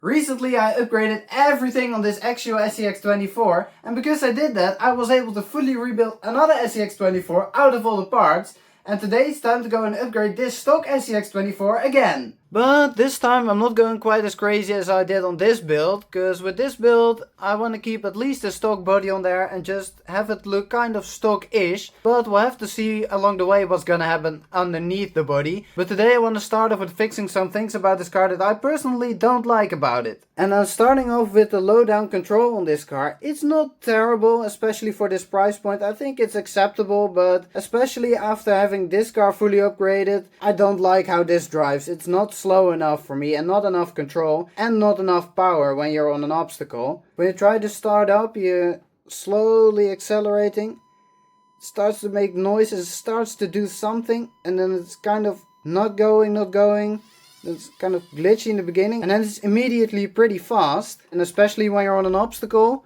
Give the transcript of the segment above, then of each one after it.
Recently I upgraded everything on this Axial SCX24, and because I did that I was able to fully rebuild another SCX24 out of all the parts, and today it's time to go and upgrade this stock SCX24 again. But this time I'm not going quite as crazy as I did on this build, because with this build I want to keep at least the stock body on there and just have it look kind of stock-ish, but we'll have to see along the way what's gonna happen underneath the body. But today I want to start off with fixing some things about this car that I personally don't like about it. And I'm starting off with the low down control on this car. It's not terrible, especially for this price point. I think it's acceptable, but especially after having this car fully upgraded, I don't like how this drives. It's not slow enough for me and not enough control and not enough power when you're on an obstacle. When you try to start up, you're slowly accelerating. It starts to make noises, starts to do something, and then it's kind of not going. It's kind of glitchy in the beginning, and then it's immediately pretty fast, and especially when you're on an obstacle,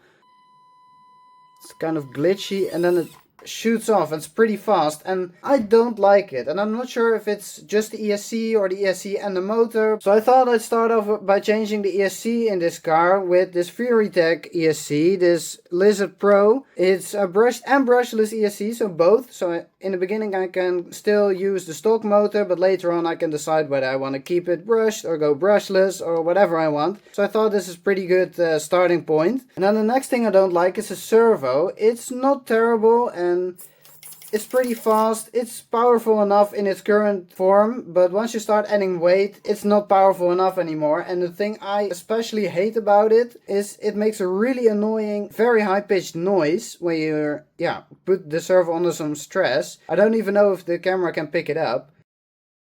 it's kind of glitchy, and then it shoots off. It's pretty fast, and I don't like it, and I'm not sure if it's just the ESC or the ESC and the motor. So I thought I'd start off by changing the ESC in this car with this VeriTech ESC, this Lizard Pro. It's a brushed and brushless ESC, so both. So in the beginning I can still use the stock motor, but later on I can decide whether I want to keep it brushed or go brushless or whatever I want. So I thought this is pretty good starting point. And then the next thing I don't like is a servo. It's not terrible and it's pretty fast. It's powerful enough in its current form, but once you start adding weight, it's not powerful enough anymore. And the thing I especially hate about it is it makes a really annoying, very high-pitched noise when you put the servo under some stress. I don't even know if the camera can pick it up.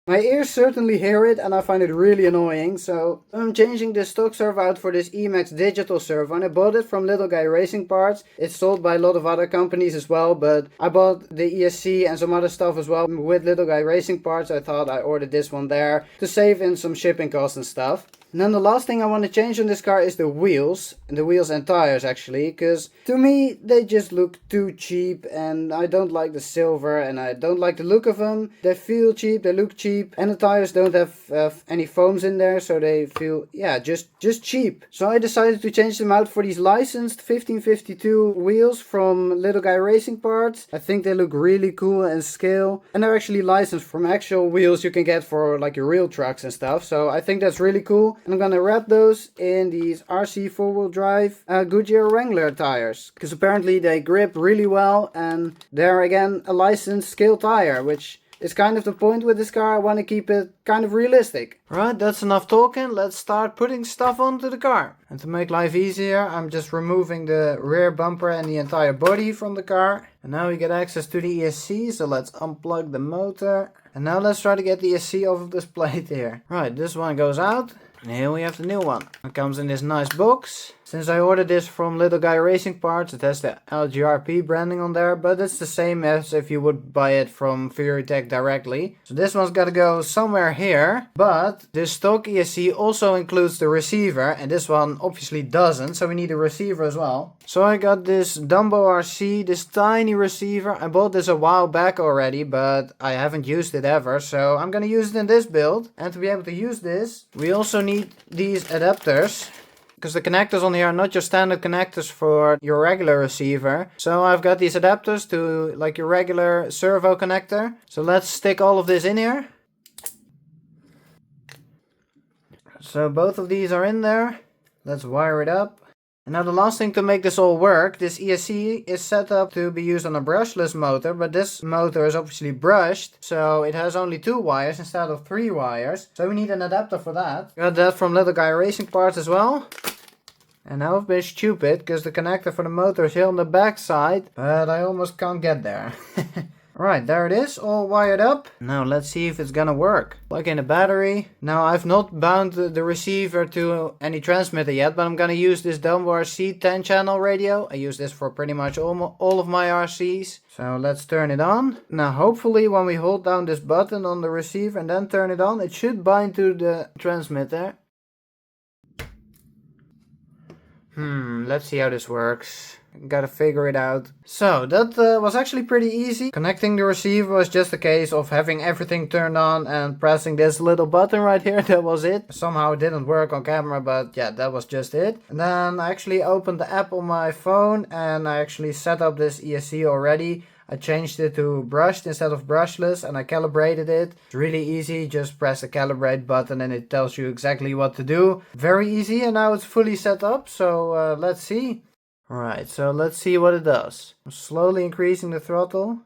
My ears certainly hear it and I find it really annoying, so I'm changing the stock servo out for this Emax digital servo, and I bought it from Little Guy Racing Parts. It's sold by a lot of other companies as well, but I bought the ESC and some other stuff as well with Little Guy Racing Parts. I thought I ordered this one there to save in some shipping costs and stuff. And then the last thing I want to change on this car is the wheels and tires actually, because to me they just look too cheap and I don't like the silver and I don't like the look of them. They feel cheap, they look cheap, and the tires don't have any foams in there, so they feel just cheap. So I decided to change them out for these licensed 1552 wheels from Little Guy Racing Parts. I think they look really cool and scale, and they're actually licensed from actual wheels you can get for like your real trucks and stuff, so I think that's really cool. And I'm gonna wrap those in these RC 4-wheel drive Goodyear Wrangler tires, because apparently they grip really well and they're again a licensed scale tire, which is kind of the point with this car. I want to keep it kind of realistic. Right, that's enough talking. Let's start putting stuff onto the car. And to make life easier, I'm just removing the rear bumper and the entire body from the car. And now we get access to the ESC, so let's unplug the motor. And now let's try to get the ESC off of this plate here. Right, this one goes out. And here we have the new one. It comes in this nice box. Since I ordered this from Little Guy Racing Parts, it has the LGRP branding on there, but it's the same as if you would buy it from VeriTech directly. So this one's got to go somewhere here, but this stock ESC also includes the receiver, and this one obviously doesn't, so we need a receiver as well. So I got this Dumbo RC, this tiny receiver. I bought this a while back already, but I haven't used it ever, so I'm gonna use it in this build. And to be able to use this, we also need these adapters, because the connectors on here are not your standard connectors for your regular receiver. So I've got these adapters to like your regular servo connector. So let's stick all of this in here. So both of these are in there. Let's wire it up. And now the last thing to make this all work, this ESC is set up to be used on a brushless motor, but this motor is obviously brushed, so it has only 2 wires instead of 3 wires. So we need an adapter for that. Got that from Little Guy Racing Parts as well. And now I've been stupid, because the connector for the motor is here on the back side, but I almost can't get there. Right, there it is, all wired up. Now let's see if it's gonna work. Plug in the battery. Now I've not bound the receiver to any transmitter yet, but I'm gonna use this Dumbo RC 10 channel radio. I use this for pretty much all of my RCs. So let's turn it on. Now hopefully when we hold down this button on the receiver and then turn it on, it should bind to the transmitter. Let's see how this works. Gotta figure it out. So that was actually pretty easy. Connecting the receiver was just a case of having everything turned on and pressing this little button right here. That was it. Somehow it didn't work on camera, but yeah, that was just it. And then I actually opened the app on my phone and I actually set up this ESC already. I changed it to brushed instead of brushless and I calibrated it. It's really easy, just press the calibrate button and it tells you exactly what to do. Very easy, and now it's fully set up, so let's see. Alright, so let's see what it does. I'm slowly increasing the throttle.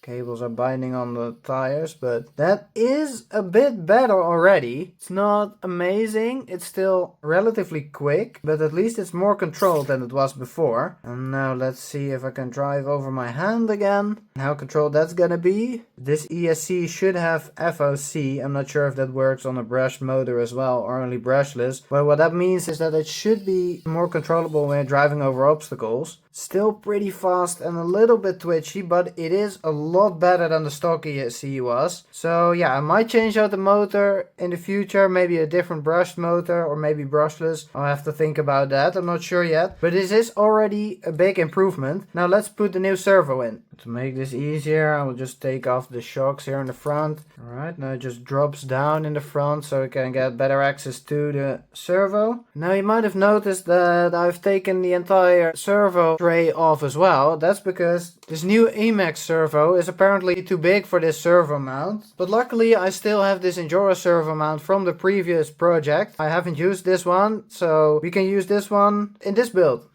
Cables are binding on the tires, but that is a bit better already. It's not amazing, it's still relatively quick, but at least it's more controlled than it was before. And now let's see if I can drive over my hand again. How controlled that's gonna be. This ESC should have FOC. I'm not sure if that works on a brushed motor as well or only brushless. But what that means is that it should be more controllable when you're driving over obstacles. Still pretty fast and a little bit twitchy, but it is a lot better than the stock ESC was. So yeah, I might change out the motor in the future, maybe a different brushed motor or maybe brushless. I'll have to think about that, I'm not sure yet. But this is already a big improvement. Now let's put the new servo in. To make this easier, I will just take off the shocks here in the front. Alright, now it just drops down in the front so we can get better access to the servo. Now you might have noticed that I've taken the entire servo tray off as well. That's because this new Emax servo is apparently too big for this servo mount. But luckily I still have this Enduro servo mount from the previous project. I haven't used this one, so we can use this one in this build.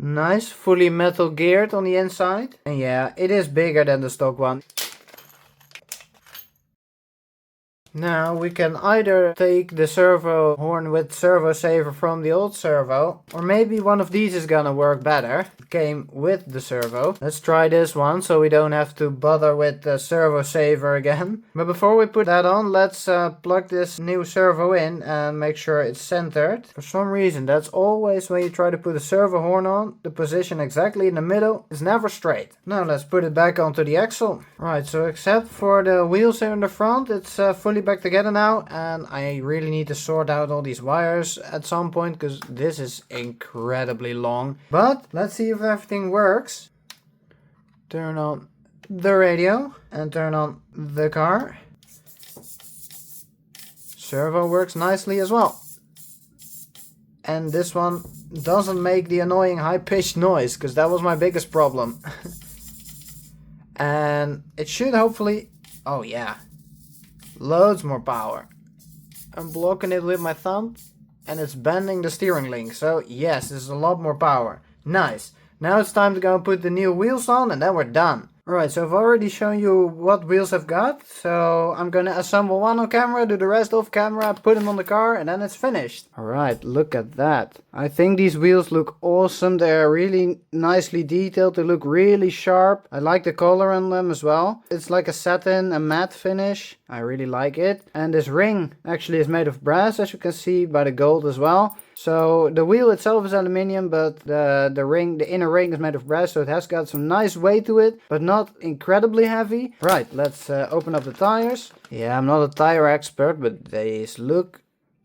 Nice, fully metal geared on the inside. And yeah, it is bigger than the stock one. Now we can either take the servo horn with servo saver from the old servo, or maybe one of these is gonna work better. It came with the servo. Let's try this one so we don't have to bother with the servo saver again. But before we put that on, let's plug this new servo in and make sure it's centered. For some reason, that's always when you try to put a servo horn on, the position exactly in the middle is never straight. Now let's put it back onto the axle. Right, so except for the wheels here in the front, it's fully back together now, and I really need to sort out all these wires at some point because this is incredibly long. But let's see if everything works. Turn on the radio and turn on the car. Servo works nicely as well. And this one doesn't make the annoying high-pitched noise because that was my biggest problem. And it should hopefully, oh yeah, loads more power. I'm blocking it with my thumb and it's bending the steering link. So yes, this is a lot more power. Nice. Now it's time to go and put the new wheels on and then we're done. Alright, so I've already shown you what wheels I've got. So I'm gonna assemble one on camera, do the rest off camera, put them on the car and then it's finished. Alright, look at that. I think these wheels look awesome. They're really nicely detailed. They look really sharp. I like the color on them as well. It's like a satin, a matte finish. I really like it. And this ring actually is made of brass, as you can see by the gold as well. So the wheel itself is aluminium, but the inner ring is made of brass, so it has got some nice weight to it, but not incredibly heavy. Right, let's open up the tires. Yeah, I'm not a tire expert, but these look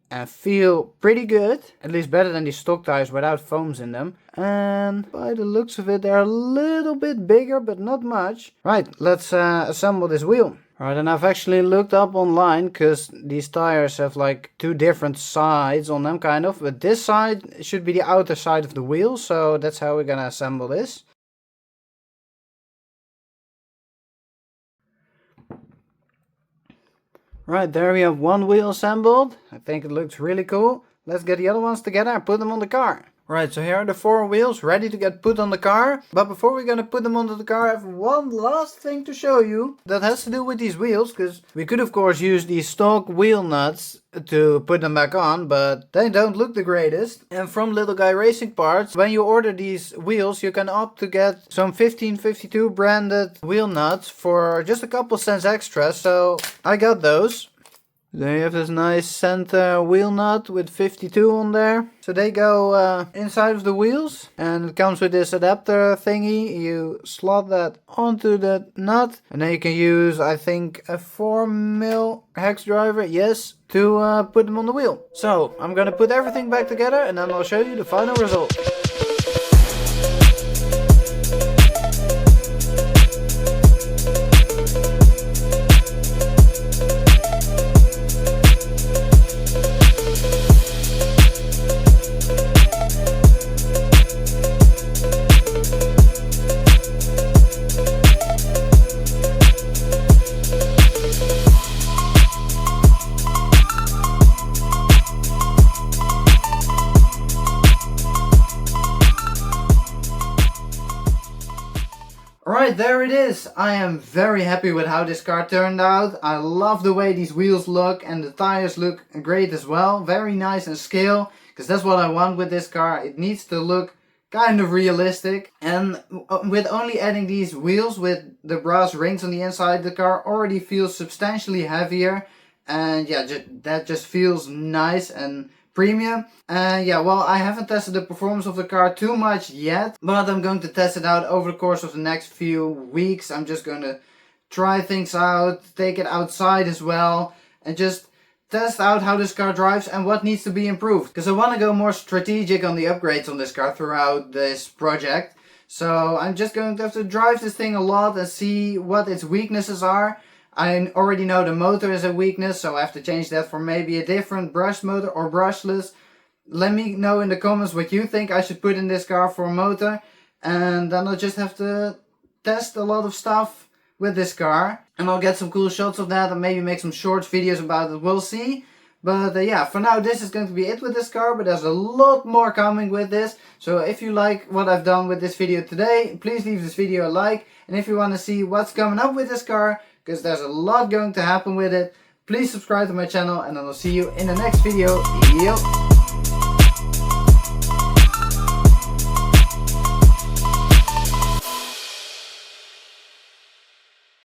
and feel pretty good. At least better than these stock tires without foams in them. And by the looks of it, they're a little bit bigger, but not much. Right, let's assemble this wheel. Alright, and I've actually looked up online because these tires have like two different sides on them kind of. But this side should be the outer side of the wheel, so that's how we're gonna assemble this. Right, there we have one wheel assembled. I think it looks really cool. Let's get the other ones together and put them on the car. Right, so here are the four wheels ready to get put on the car. But before we're gonna put them onto the car, I have one last thing to show you that has to do with these wheels. Because we could of course use these stock wheel nuts to put them back on, but they don't look the greatest. And from Little Guy Racing Parts, when you order these wheels, you can opt to get some 1552 branded wheel nuts for just a couple cents extra. So I got those. There you have this nice center wheel nut with 52 on there. So they go inside of the wheels, and it comes with this adapter thingy. You slot that onto that nut, and then you can use, I think, a 4mm hex driver, yes, to put them on the wheel. So I'm gonna put everything back together, and then I'll show you the final result. Alright, there it is. I am very happy with how this car turned out. I love the way these wheels look, and the tires look great as well. Very nice and scale, because that's what I want with this car. It needs to look kind of realistic, and with only adding these wheels with the brass rings on the inside, the car already feels substantially heavier, and yeah, that just feels nice and premium. And yeah, well, I haven't tested the performance of the car too much yet, but I'm going to test it out over the course of the next few weeks. I'm just going to try things out, take it outside as well, and just test out how this car drives and what needs to be improved, because I want to go more strategic on the upgrades on this car throughout this project. So I'm just going to have to drive this thing a lot and see what its weaknesses are. I already know the motor is a weakness, so I have to change that for maybe a different brush motor or brushless. Let me know in the comments what you think I should put in this car for a motor, and then I'll just have to test a lot of stuff with this car, and I'll get some cool shots of that and maybe make some short videos about it. We'll see. But yeah, for now this is going to be it with this car, but there's a lot more coming with this. So if you like what I've done with this video today, please leave this video a like. And if you want to see what's coming up with this car, because there's a lot going to happen with it, please subscribe to my channel, and then I'll see you in the next video. Yo!